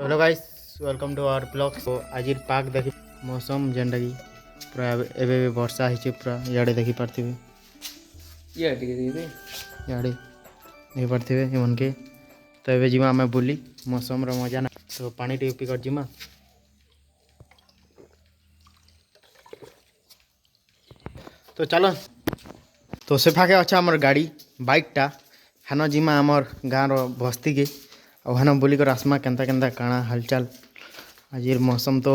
Hello guys, welcome to our blog. तो आज park देखी मौसम जेनटा कि पूरा एबे वर्षा होइछे पूरा इयाड़े देखि पारथिबे इयाड़े देखि पारथिबे एमन के। तो एबे जिमा हमें बुली मौसम रो मजा ना तो पानी टे पिकर जिमा। तो चलो तो से फाके अच्छा हमर गाड़ी बाइकटा हानो जिमा हमर गाँव रो बस्ती के और हानो बुली कर आसमा केनता केनता काଣା हालचाल। आज मौसम तो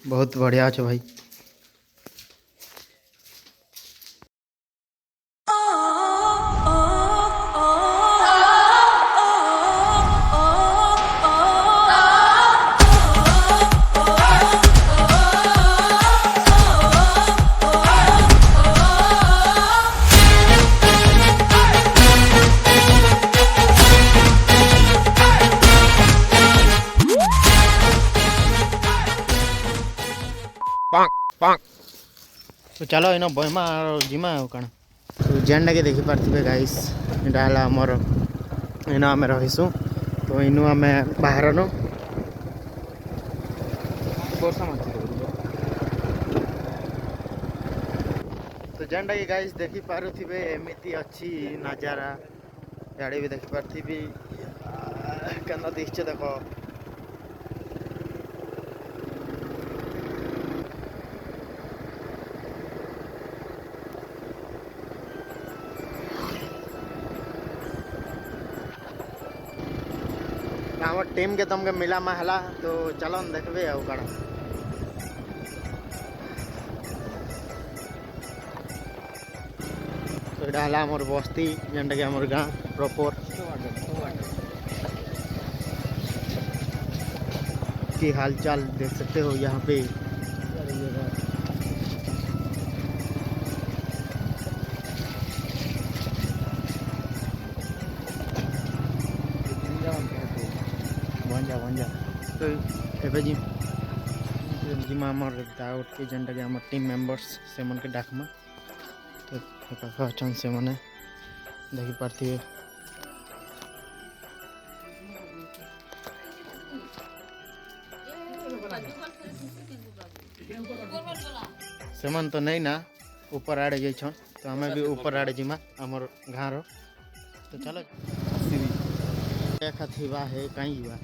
बहुत बढ़िया अच्छे भाई। तो चलो इन बहमा जिमा कण तो जेनटा के देखी पार्थिबे गाइस एटा हला हमर इन आमे रहिसु। तो इनु आमे बाहर नो तो जेनटा के गाइस देखी पारुथिबे एमिति अच्छी नजारा याडे भी देखी पार्थिबे केना दिखचे देखो। हमर टीम के तुमके मिला महला तो चलो न देखबे आउ काड़ा। तो एटा हला हमर बस्ती जेनटा कि हमर गाँ प्रॉपर की हालचाल देख सकते हो यहाँ पे। तो एबे जिमा हमर दाउट के जेनटा कि हमर टीम मेंबर्स से मन के डाकमा तो पाखा अछन से मने देखि पारथिबे। सेमन तो नहीं ना ऊपर आड़े जाइछन तो हमें भी ऊपर आड़े जिमा हमर गाँ रो। तो चलो देखा थिबा है कहीं बा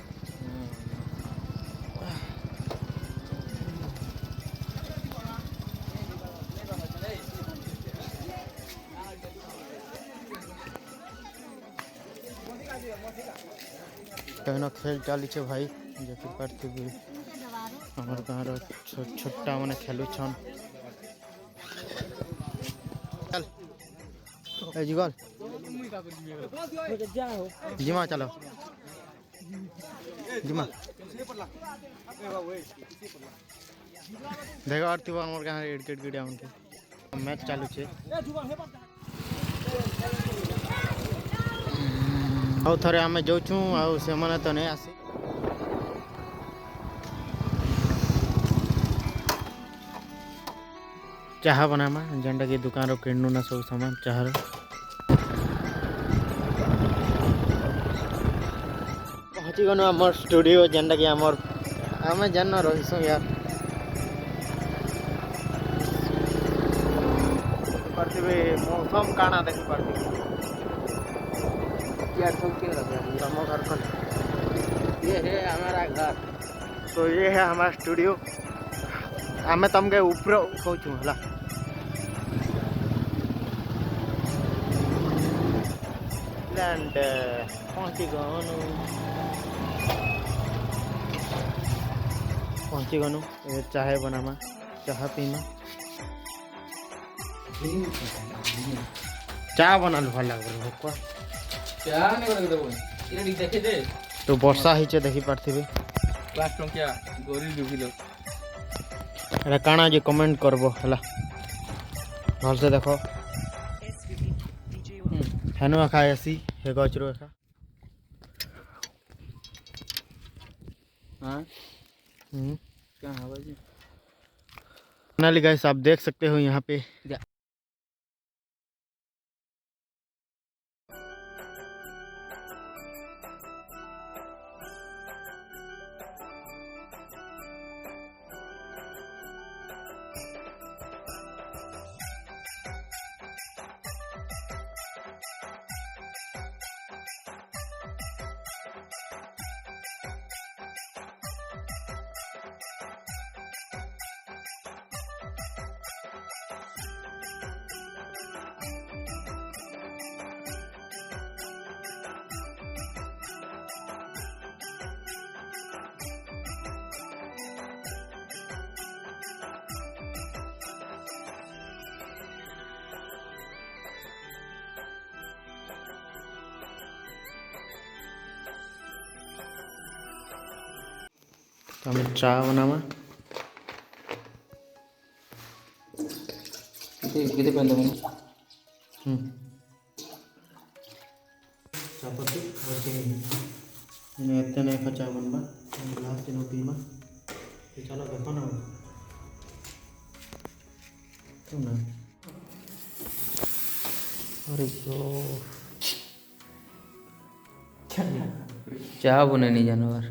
कहना खेल चली छे भाई देखि पारथिबे हमर गाँ रो छोटा माने खेलु छन। चल ए जीगल जिमा चलो जिमा देखो आरती हमर गाँ एडकेट गिडिया उनके मैच चालू छे। आउ थरे आमे जाउछु आउ से माने तो नहीं आसी। चाहा बनामा जेनटा कि दुकान रो किन्नु ना सब सामान चाहा रो पहुंची गनो हमर स्टूडियो जेनटा कि हमर हमें जन रहिसु यार पार्थिबे मौसम काना देखि पार्थिबे यार सब के लगे हम घर पर। ये है हमारा घर तो ये है हमारा स्टूडियो। हमें तुमके ऊपर कहूँ हला लैंड पहुंची गनु चाहे बनामा चाह पीमा चाह बनाल भल लग तो वर्षा होइछे देखि पारथिबे एटा काना जे कमेंट करबो हला भल से देखो हेनु एखा एसी हे गचरो एखा हां क्या हवा जी फाइनली गाइस आप देख सकते हो यहाँ पे आम चा बनावा କେତେ ପାଣି ଦେବ चापत्ती और चीनी इन्हें इतने नहीं खचा बनवा गिलास तीनों पीमा तो चलो देखो ना क्यों ना अरे ଚାହା ବନେଇନି ଜାନବାର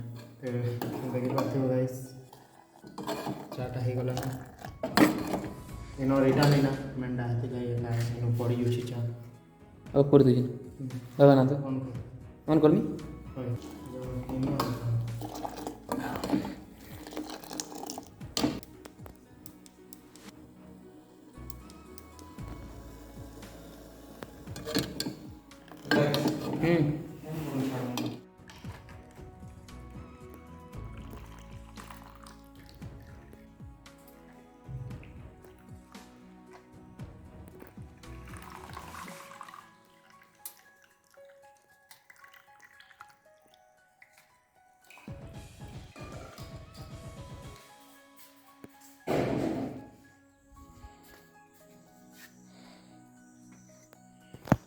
ଦେଖିପାରୁଥିବ ଗାଇସ୍ ଚାଟା ହେଇଗଲା ଏନର ଏଇଟା ନେଇନା ମେଣ୍ଡା ହେଥିଲାଗି ହେଲା ଏନୁ ପଡ଼ିଯାଉଛି ଚା ଆଉ କରିଦେଇଛି ବାବା ନା ତ ଅନ୍ ଅନ୍ କରିନି କର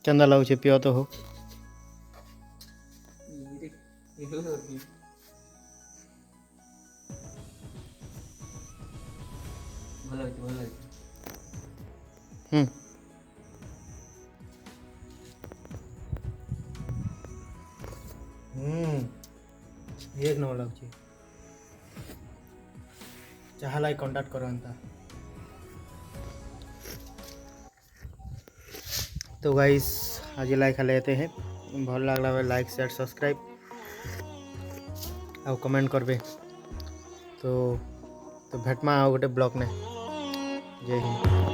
चंदा लाଗୁଛି ପିଅ ତ ହଉ ଭଲ ହେଇଛି ଭଲ ହେଇଛି एक नंबर ଲାଗୁଛି ଚାହା ଲାଗି କଣ୍ଟାକ୍ଟ କର ଏନ୍ତା तो गाइस आज लाइक लेते हैं भल लगला लाइक शेयर सब्सक्राइब और कमेंट करबे तो भेटमा गोटे ब्लॉग ने जय हिंद।